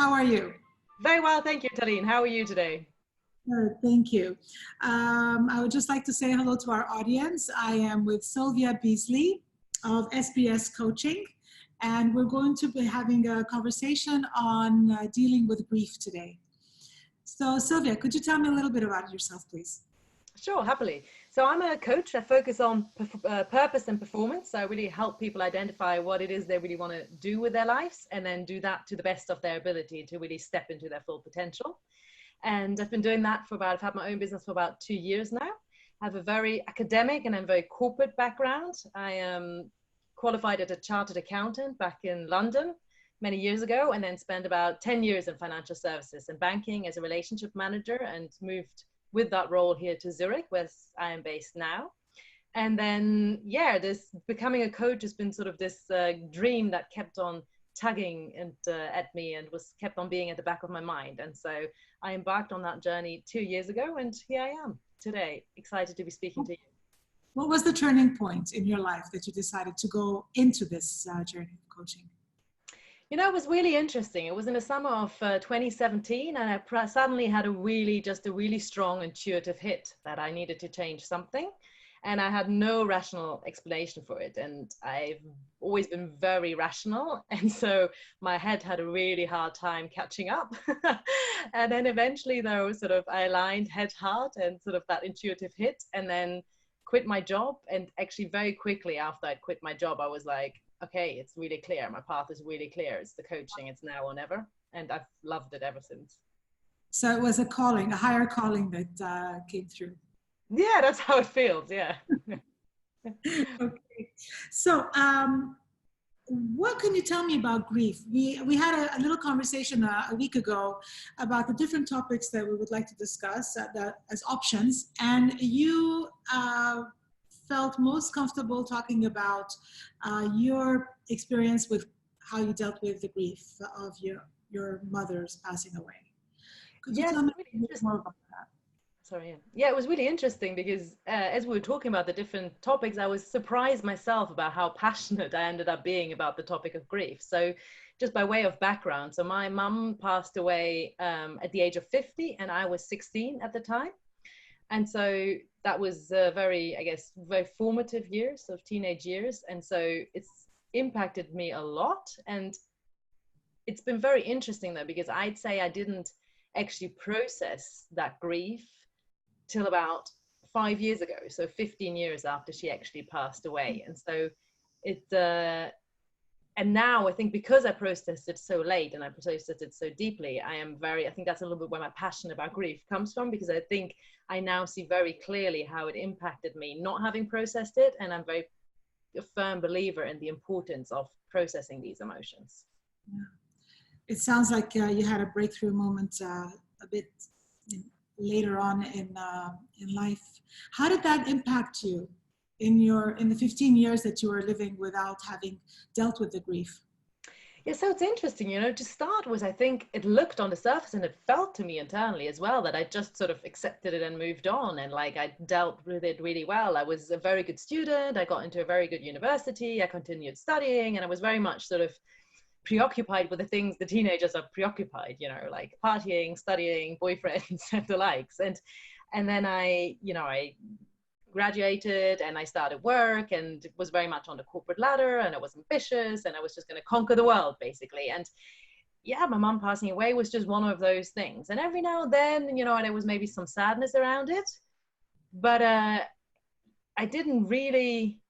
How are you? Very well, thank you, Tallene. How are you today? Good, thank you. I would just like to say hello to our audience. I am with Sylvia Beasley of SBS Coaching, and we're going to be having a conversation on dealing with grief today. So Sylvia, could you tell me a little bit about yourself, please? Sure, happily. So I'm a coach. I focus on purpose and performance. So I really help people identify what it is they really want to do with their lives and then do that to the best of their ability to really step into their full potential. And I've been doing that for I've had my own business for about 2 years now. I have a very academic and a very corporate background. I am qualified as a chartered accountant back in London many years ago, and then spent about 10 years in financial services and banking as a relationship manager, and moved with that role here to Zurich, where I am based now. And then, yeah, this becoming a coach has been sort of this dream that kept on tugging at me and was kept on being at the back of my mind. And so I embarked on that journey 2 years ago, and here I am today, excited to be speaking to you. What was the turning point in your life that you decided to go into this journey of coaching? You know, it was really interesting. It was in the summer of 2017, and I suddenly had a really strong intuitive hit that I needed to change something. And I had no rational explanation for it. And I've always been very rational. And so my head had a really hard time catching up. And then eventually, though, I aligned head, heart, and sort of that intuitive hit, and then quit my job. And actually very quickly after I'd quit my job, I was like, okay, it's really clear. My path is really clear. It's the coaching. It's now or never. And I've loved it ever since. So it was a calling, a higher calling that came through. Yeah, that's how it feels. Yeah. Okay. So what can you tell me about grief? We had a little conversation a week ago about the different topics that we would like to discuss as options. And you felt most comfortable talking about your experience with how you dealt with the grief of your mother's passing away. Could you tell me a bit more about that? Sorry. Yeah, it was really interesting because as we were talking about the different topics, I was surprised myself about how passionate I ended up being about the topic of grief. So just by way of background, so my mum passed away at the age of 50, and I was 16 at the time. And so that was very formative years of teenage years. And so it's impacted me a lot. And it's been very interesting though, because I'd say I didn't actually process that grief till about 5 years ago. So 15 years after she actually passed away. And so and now I think because I processed it so late and I processed it so deeply, I think that's a little bit where my passion about grief comes from, because I think I now see very clearly how it impacted me not having processed it. And I'm a firm believer in the importance of processing these emotions. Yeah. It sounds like you had a breakthrough moment a bit later on in life. How did that impact you in the 15 years that you were living without having dealt with the grief? Yeah, so it's interesting, to start with, I think it looked on the surface and it felt to me internally as well that I just sort of accepted it and moved on, and like I dealt with it really well. I was a very good student. I got into a very good university. I continued studying, and I was very much sort of preoccupied with the things the teenagers are preoccupied, like partying, studying, boyfriends, and the likes. And then I graduated and I started work, and was very much on the corporate ladder, and I was ambitious, and I was just going to conquer the world basically. And yeah, my mom passing away was just one of those things. And every now and then, there was maybe some sadness around it, but I didn't really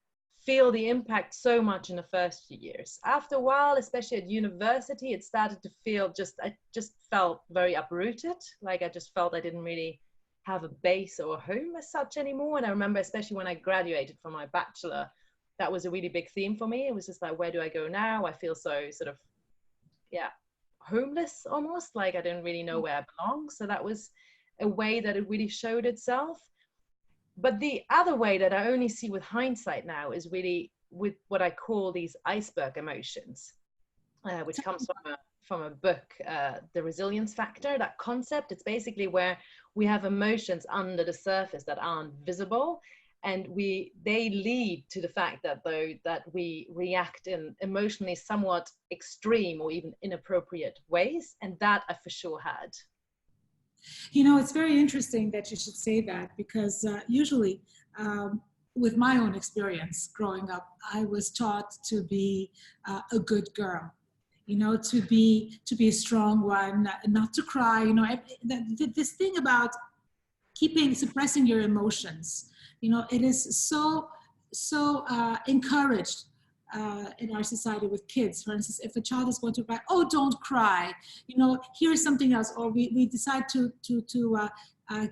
feel the impact so much in the first few years. After a while, especially at university, it started to feel I just felt very uprooted. Like I just felt I didn't really have a base or a home as such anymore. And I remember, especially when I graduated from my bachelor, that was a really big theme for me. It was just like, where do I go now? I feel so sort of, homeless almost, like I didn't really know where I belong. So that was a way that it really showed itself. But the other way that I only see with hindsight now is really with what I call these iceberg emotions, which comes from a book, The Resilience Factor, that concept. It's basically where we have emotions under the surface that aren't visible. And they lead to the fact that we react in emotionally somewhat extreme or even inappropriate ways, and that I for sure had. You know, it's very interesting that you should say that, because usually, with my own experience growing up, I was taught to be a good girl, you know, to be a strong one, not to cry. You know, this thing about suppressing your emotions. You know, it is so encouraged in our society with kids. For instance, if a child is going to cry, oh, don't cry. You know, here's something else, or we decide to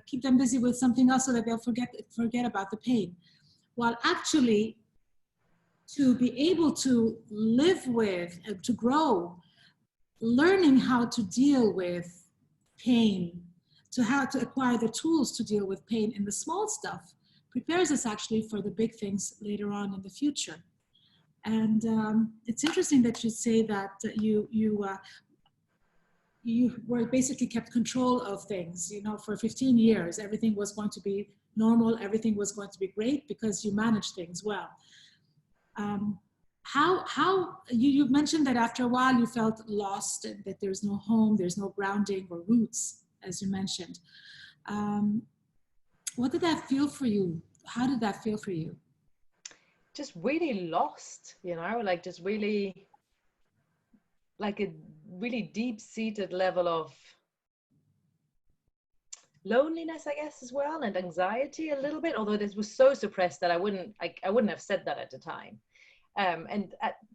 keep them busy with something else so that they'll forget about the pain. While actually, to be able to live with, to grow, learning how to deal with pain, to how to acquire the tools to deal with pain in the small stuff, prepares us actually for the big things later on in the future. And it's interesting that you say that you were basically kept control of things. You know, for 15 years, everything was going to be normal, everything was going to be great because you managed things well. How you mentioned that after a while you felt lost, and that there's no home, there's no grounding or roots, as you mentioned. What did that feel for you? How did that feel for you? Just really lost, you know, like just really, like a really deep-seated level of loneliness, I guess, as well, and anxiety a little bit, although this was so suppressed that I wouldn't have said that at the time.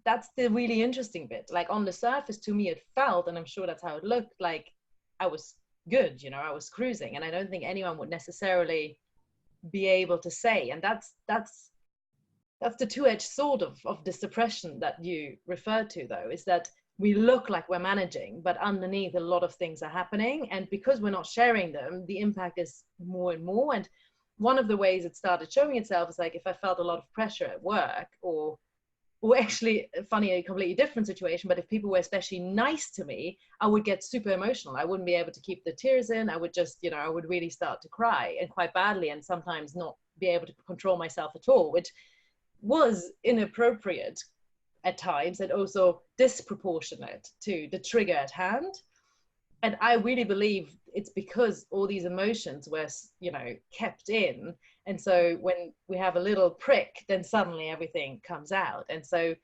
That's the really interesting bit. Like on the surface, to me, it felt, and I'm sure that's how it looked, like I was good, you know, I was cruising, and I don't think anyone would necessarily be able to say. And that's the two-edged sword of the suppression that you referred to, though, is that we look like we're managing, but underneath a lot of things are happening. And because we're not sharing them, the impact is more and more. And one of the ways it started showing itself is like if I felt a lot of pressure at work, or actually, funny, a completely different situation, but if people were especially nice to me, I would get super emotional. I wouldn't be able to keep the tears in. I would just, you know, I would really start to cry, and quite badly, and sometimes not be able to control myself at all, which was inappropriate at times and also disproportionate to the trigger at hand. And I really believe it's because all these emotions were, you know, kept in. And so when we have a little prick, then suddenly everything comes out. And so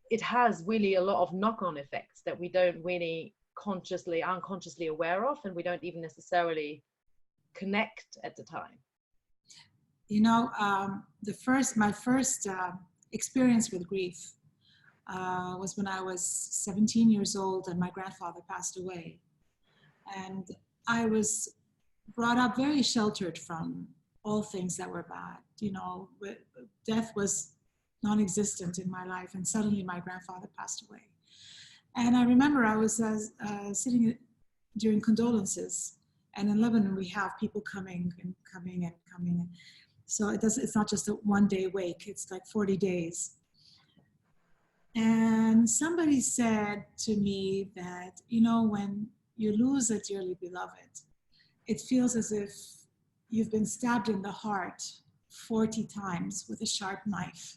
it has really a lot of knock-on effects that we don't really unconsciously aware of, and we don't even necessarily connect at the time. You know, my first experience with grief was when I was 17 years old and my grandfather passed away. And I was brought up very sheltered from all things that were bad. You know, death was non-existent in my life, and suddenly my grandfather passed away. And I remember I was sitting during condolences, and in Lebanon we have people coming and coming and coming. So it's not just a one-day wake, it's like 40 days. And somebody said to me that, you know, when you lose a dearly beloved, it feels as if you've been stabbed in the heart 40 times with a sharp knife.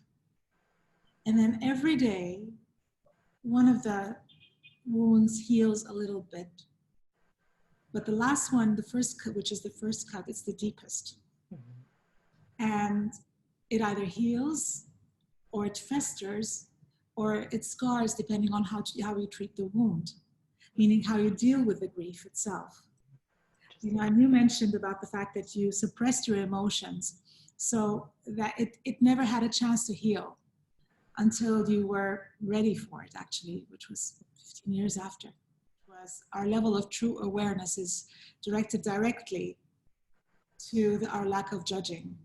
And then every day, one of the wounds heals a little bit. But the last one, the first cut, which is the first cut, it's the deepest. And it either heals, or it festers, or it scars, depending on how you treat the wound, meaning how you deal with the grief itself. You know, and you mentioned about the fact that you suppressed your emotions, so that it never had a chance to heal until you were ready for it, actually, which was 15 years after. Was our level of true awareness is directed directly to our lack of judging.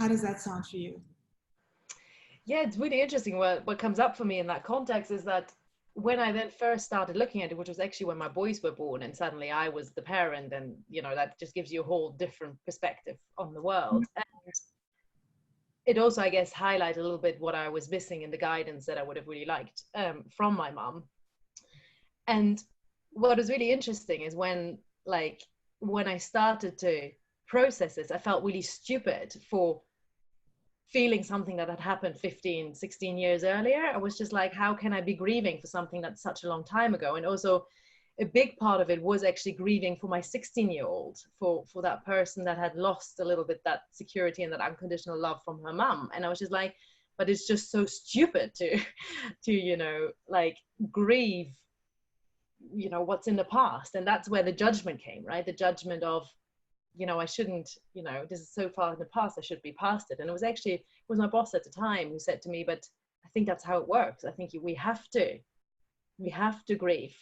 How does that sound for you? Yeah, it's really interesting. What comes up for me in that context is that when I then first started looking at it, which was actually when my boys were born, and suddenly I was the parent, and you know, that just gives you a whole different perspective on the world. And it also, I guess, highlighted a little bit what I was missing in the guidance that I would have really liked from my mom. And what was really interesting is when I started to processes, I felt really stupid for feeling something that had happened 15, 16 years earlier. I was just like, how can I be grieving for something that's such a long time ago? And also a big part of it was actually grieving for my 16-year-old, for that person that had lost a little bit that security and that unconditional love from her mum. And I was just like, but it's just so stupid to you know, like grieve, you know, what's in the past. And that's where the judgment came, right? The judgment of, you know, I shouldn't, you know, this is so far in the past, I should be past it. And it was actually, it was my boss at the time who said to me, but I think that's how it works. I think we have to grieve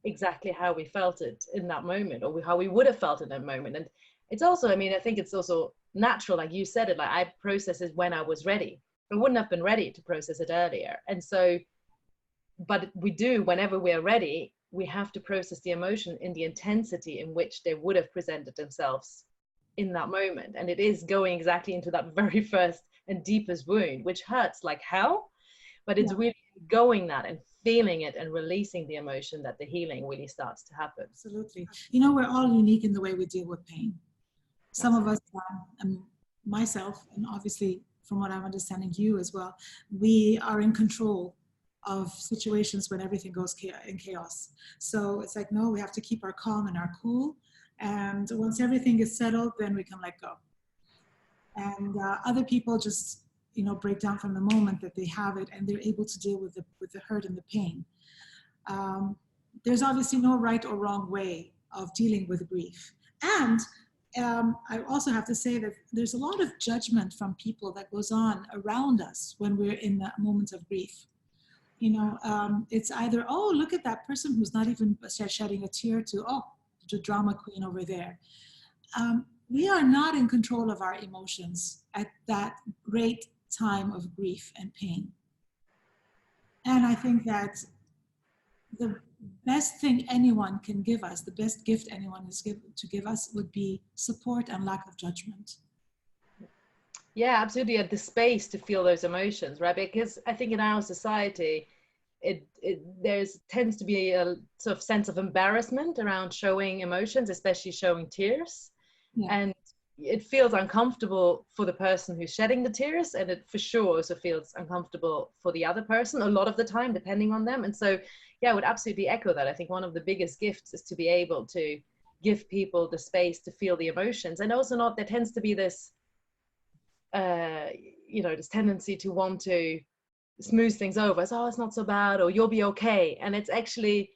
exactly how we felt it in that moment, or how we would have felt in that moment. And it's also, I mean, I think it's also natural, like you said it, like I processed it when I was ready. I wouldn't have been ready to process it earlier. And so, but we do, whenever we're ready, we have to process the emotion in the intensity in which they would have presented themselves in that moment. And it is going exactly into that very first and deepest wound, which hurts like hell, but it's really going that and feeling it and releasing the emotion that the healing really starts to happen. Absolutely. You know, we're all unique in the way we deal with pain. Some of us, and myself, and obviously from what I'm understanding you as well, we are in control of situations when everything goes in chaos. So it's like, no, we have to keep our calm and our cool. And once everything is settled, then we can let go. And other people just, you know, break down from the moment that they have it, and they're able to deal with the hurt and the pain. There's obviously no right or wrong way of dealing with grief. And I also have to say that there's a lot of judgment from people that goes on around us when we're in a moment of grief. You know, it's either, oh, look at that person who's not even shedding a tear, to, oh, the drama queen over there. We are not in control of our emotions at that great time of grief and pain. And I think that the best thing anyone can give us, the best gift anyone is to give us, would be support and lack of judgment. Yeah, absolutely. At the space to feel those emotions, right? Because I think in our society, there's tends to be a sort of sense of embarrassment around showing emotions, especially showing tears. Yeah. And it feels uncomfortable for the person who's shedding the tears, and it for sure also feels uncomfortable for the other person a lot of the time, depending on them. And so, yeah, I would absolutely echo that. I think one of the biggest gifts is to be able to give people the space to feel the emotions. And also not, there tends to be this, you know, this tendency to want to smooth things over as, oh, it's not so bad, or you'll be okay. And it's actually,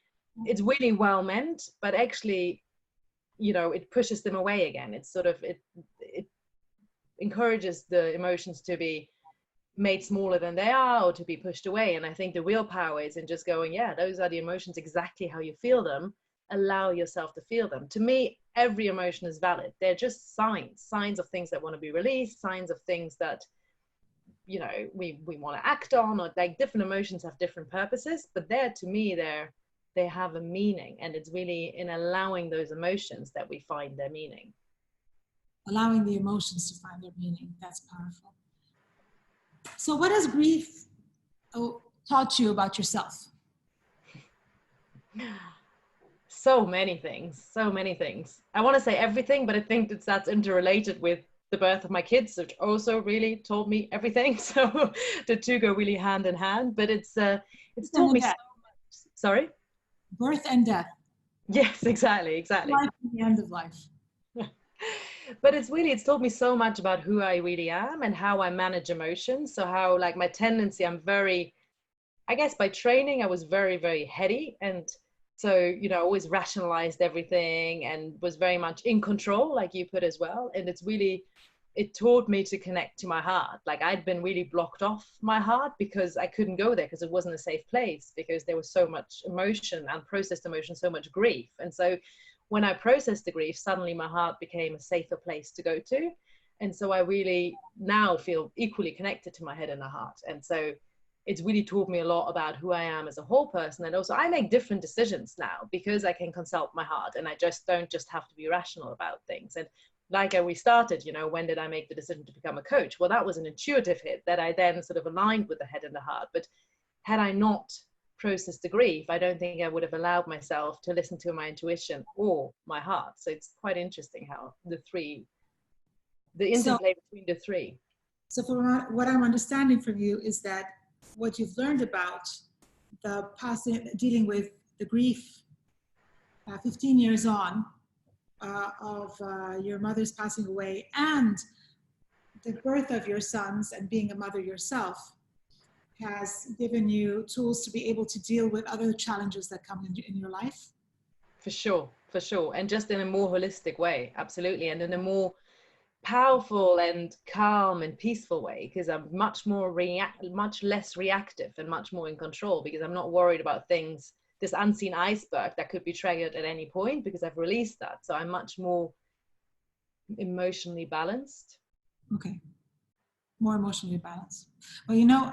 it's really well meant, but actually, you know, it pushes them away again. It's sort of, it encourages the emotions to be made smaller than they are, or to be pushed away. And I think the real power is in just going, yeah, those are the emotions exactly how you feel them. Allow yourself to feel them. To me, every emotion is valid. They're just signs of things that want to be released, signs of things that, you know, we want to act on, or like different emotions have different purposes, but to me, they have a meaning, and it's really in allowing those emotions that we find their meaning. Allowing the emotions to find their meaning, that's powerful. So what has grief taught you about yourself? So many things. I want to say everything, but I think that's interrelated with the birth of my kids, which also really taught me everything. So the two go really hand in hand, but it's taught me so much. Sorry? Birth and death. Yes, exactly. Life and the end of life. But it's taught me so much about who I really am and how I manage emotions. So how, like, my tendency, I'm very, I guess by training, I was very, very heady. And so, you know, always rationalized everything and was very much in control, like you put as well. And it taught me to connect to my heart. Like, I'd been really blocked off my heart because I couldn't go there, because it wasn't a safe place, because there was so much emotion, unprocessed emotion, so much grief. And so when I processed the grief, suddenly my heart became a safer place to go to. And so I really now feel equally connected to my head and the heart. And so it's really taught me a lot about who I am as a whole person. And also I make different decisions now because I can consult my heart, and I don't just have to be rational about things. And like we started, you know, when did I make the decision to become a coach? Well, that was an intuitive hit that I then sort of aligned with the head and the heart. But had I not process the grief, I don't think I would have allowed myself to listen to my intuition or my heart. So it's quite interesting how the So, interplay between the three. so from what I'm understanding from you is that what you've learned about the passing, dealing with the grief 15 years on of your mother's passing away and the birth of your sons and being a mother yourself has given you tools to be able to deal with other challenges that come in your life? For sure, for sure. And just in a more holistic way, absolutely. And in a more powerful and calm and peaceful way, because I'm much less reactive and much more in control, because I'm not worried about things, this unseen iceberg that could be triggered at any point, because I've released that. So I'm much more emotionally balanced. Okay, more emotionally balanced. Well, you know,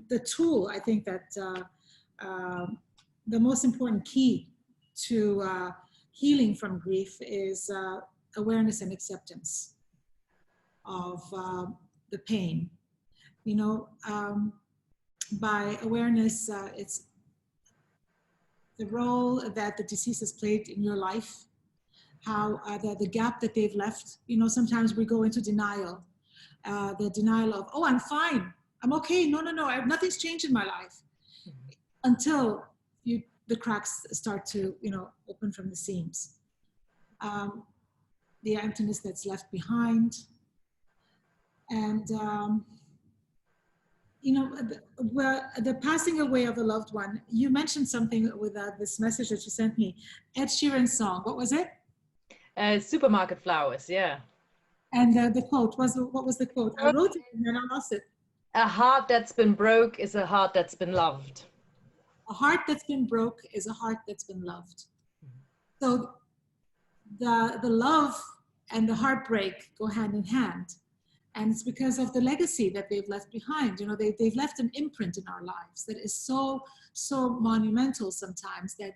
the tool, I think that the most important key to healing from grief is awareness and acceptance of the pain. You know, by awareness, it's the role that the deceased has played in your life, how the gap that they've left. You know, sometimes we go into denial, the denial of, oh, I'm fine, I'm okay, no, nothing's changed in my life, until the cracks start to, you know, open from the seams. The emptiness that's left behind. And, you know, the passing away of a loved one, you mentioned something with this message that you sent me, Ed Sheeran's song, what was it? Supermarket flowers, yeah. And the quote, what was the quote? I wrote it and then I lost it. A heart that's been broke is a heart that's been loved. A heart that's been broke is a heart that's been loved. So the love and the heartbreak go hand in hand. And it's because of the legacy that they've left behind. You know, they've left an imprint in our lives that is so monumental sometimes that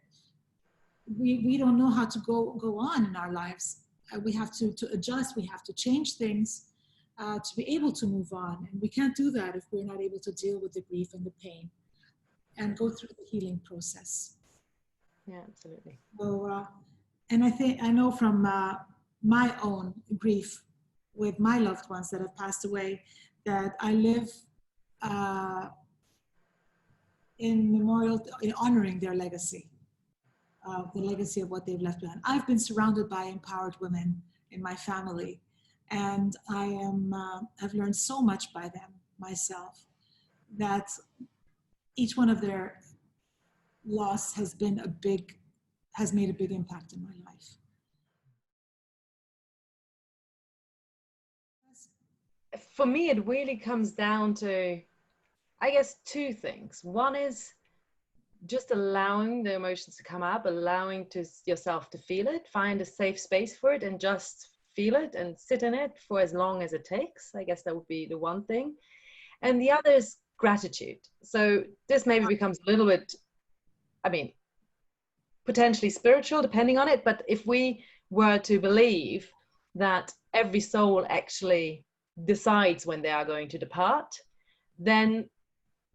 we don't know how to go on in our lives. We have to adjust, we have to change things to be able to move on. And we can't do that if we're not able to deal with the grief and the pain and go through the healing process. Yeah, absolutely. So, and I know from my own grief with my loved ones that have passed away, that I live in honoring their legacy, the legacy of what they've left behind. I've been surrounded by empowered women in my family, and I've learned so much by them myself, that each one of their loss has made a big impact in my life. For me, it really comes down to, I guess, two things. One is just allowing the emotions to come up, allowing yourself to feel it, find a safe space for it, and just feel it and sit in it for as long as it takes. I guess that would be the one thing. And the other is gratitude. So this maybe becomes a little bit, I mean, potentially spiritual, depending on it. But if we were to believe that every soul actually decides when they are going to depart, then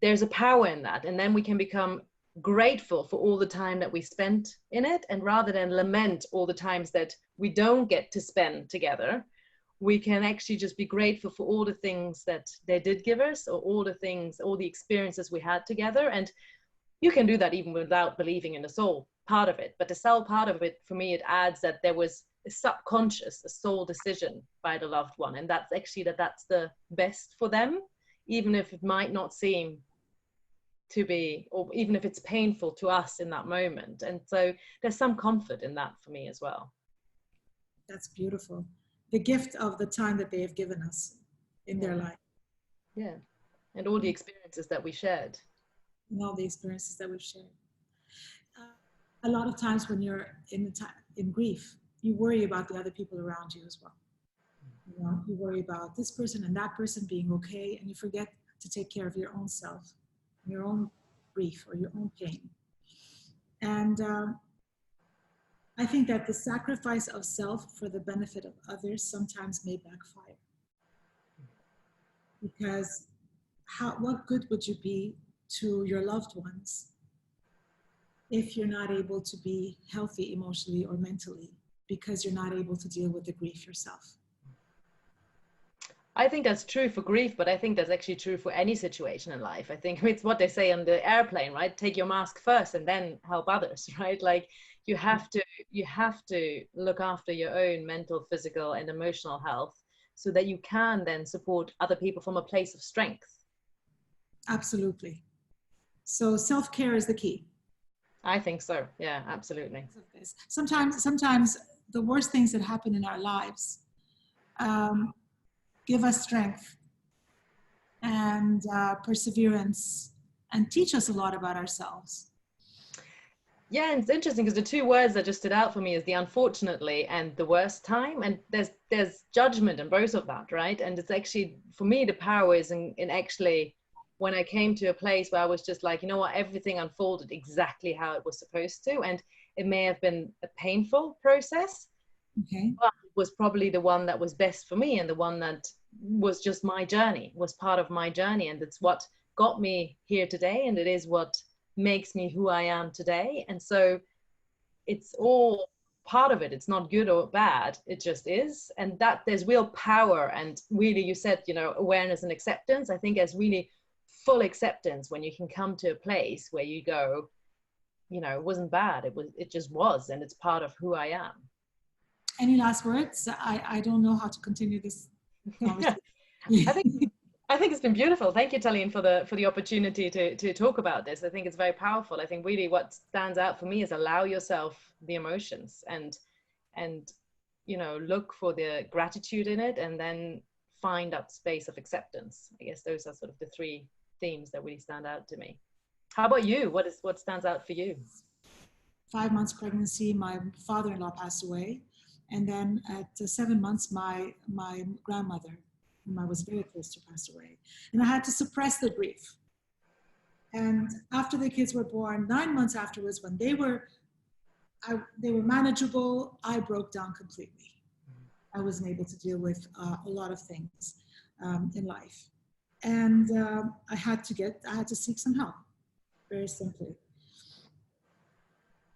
there's a power in that. And then we can become grateful for all the time that we spent in it. And rather than lament all the times that we don't get to spend together, we can actually just be grateful for all the things that they did give us, or all the experiences we had together. And you can do that even without believing in the soul part of it. But the soul part of it, for me, it adds that there was a subconscious, a soul decision by the loved one. And that's actually that's the best for them, even if it might not seem to be, or even if it's painful to us in that moment. And so there's some comfort in that for me as well. That's beautiful. The gift of the time that they have given us in their life. Yeah. And all the experiences that we shared. And all the experiences that we've shared. A lot of times when you're in grief, you worry about the other people around you as well. You know, you worry about this person and that person being okay, and you forget to take care of your own self, your own grief or your own pain. And I think that the sacrifice of self for the benefit of others sometimes may backfire. Because what good would you be to your loved ones if you're not able to be healthy emotionally or mentally because you're not able to deal with the grief yourself. I think that's true for grief, but I think that's actually true for any situation in life. I think it's what they say on the airplane, right? Take your mask first and then help others, right? Like you have to look after your own mental, physical, and emotional health so that you can then support other people from a place of strength. Absolutely. So self-care is the key. I think so. Yeah, absolutely. Sometimes the worst things that happen in our lives give us strength and perseverance and teach us a lot about ourselves. Yeah, and it's interesting because the two words that just stood out for me is the unfortunately and the worst time. And there's judgment in both of that, right? And it's actually, for me, the power is in actually when I came to a place where I was just like, you know what, everything unfolded exactly how it was supposed to. And it may have been a painful process, Okay. but it was probably the one that was best for me and the one that was just my journey, was part of my journey. And it's what got me here today. And it is what makes me who I am today. And so it's all part of it. It's not good or bad. It just is. And that there's real power. And really, you said, you know, awareness and acceptance. I think there's really full acceptance when you can come to a place where you go, you know, it wasn't bad. It just was. And it's part of who I am. Any last words? I don't know how to continue this conversation. I think it's been beautiful. Thank you, Tallene, for the opportunity to talk about this. I think it's very powerful. I think really what stands out for me is allow yourself the emotions and you know, look for the gratitude in it and then find that space of acceptance. I guess those are sort of the three themes that really stand out to me. How about you? What stands out for you? 5 months pregnancy, my father-in-law passed away. And then at 7 months, my grandmother, whom I was very close to, passed away. And I had to suppress the grief. And after the kids were born, 9 months afterwards, when they were manageable, I broke down completely. I wasn't able to deal with a lot of things in life. And I had to seek some help, very simply.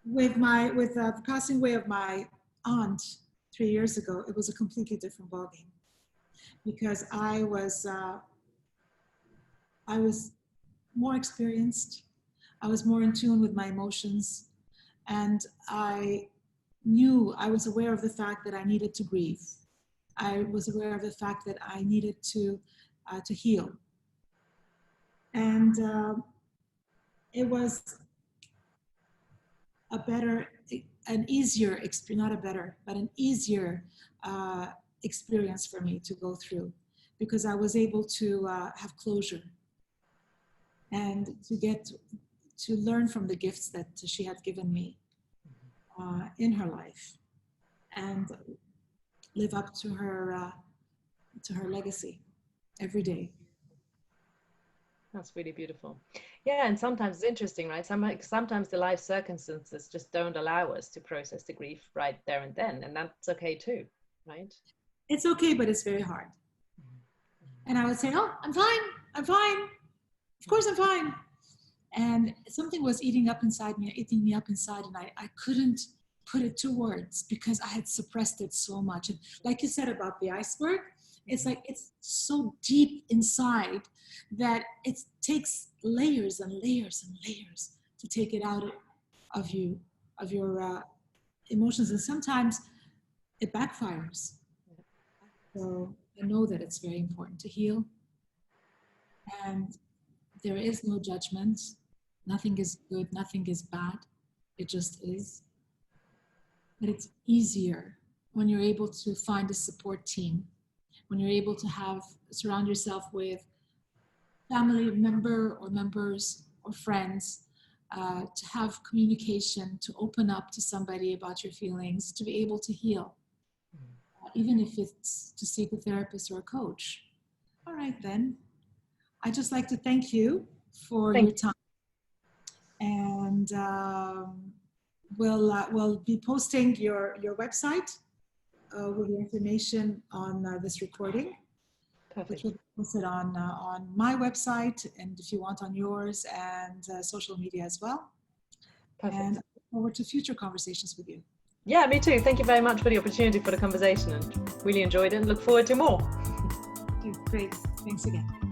With the passing away of my aunt 3 years ago, it was a completely different ballgame because I was more experienced. I was more in tune with my emotions, and I was aware of the fact that I needed to grieve. I was aware of the fact that I needed to heal, and it was an easier experience for me to go through because I was able to have closure and to learn from the gifts that she had given me in her life and live up to her legacy every day. That's really beautiful. Yeah, and sometimes it's interesting, right? Sometimes the life circumstances just don't allow us to process the grief right there and then, and that's okay too, right? It's okay, but it's very hard. And I would say, oh, I'm fine. Of course I'm fine. And something was eating me up inside, and I couldn't put it to words because I had suppressed it so much. And like you said about the iceberg, it's like it's so deep inside that it takes layers and layers and layers to take it out of you, of your emotions. And sometimes it backfires. So I know that it's very important to heal. And there is no judgment. Nothing is good, nothing is bad. It just is. But it's easier when you're able to find a support team, when you're able to surround yourself with family member or members or friends, to have communication, to open up to somebody about your feelings, to be able to heal, even if it's to seek a therapist or a coach. All right, then. I'd just like to thank you for your time. And we'll be posting your website with the information on this recording. which Perfect. will be posted on my website, and if you want on yours, and social media as well. Perfect. And I look forward to future conversations with you. Yeah, me too. Thank you very much for the opportunity for the conversation, and really enjoyed it and look forward to more. Great. Thanks again.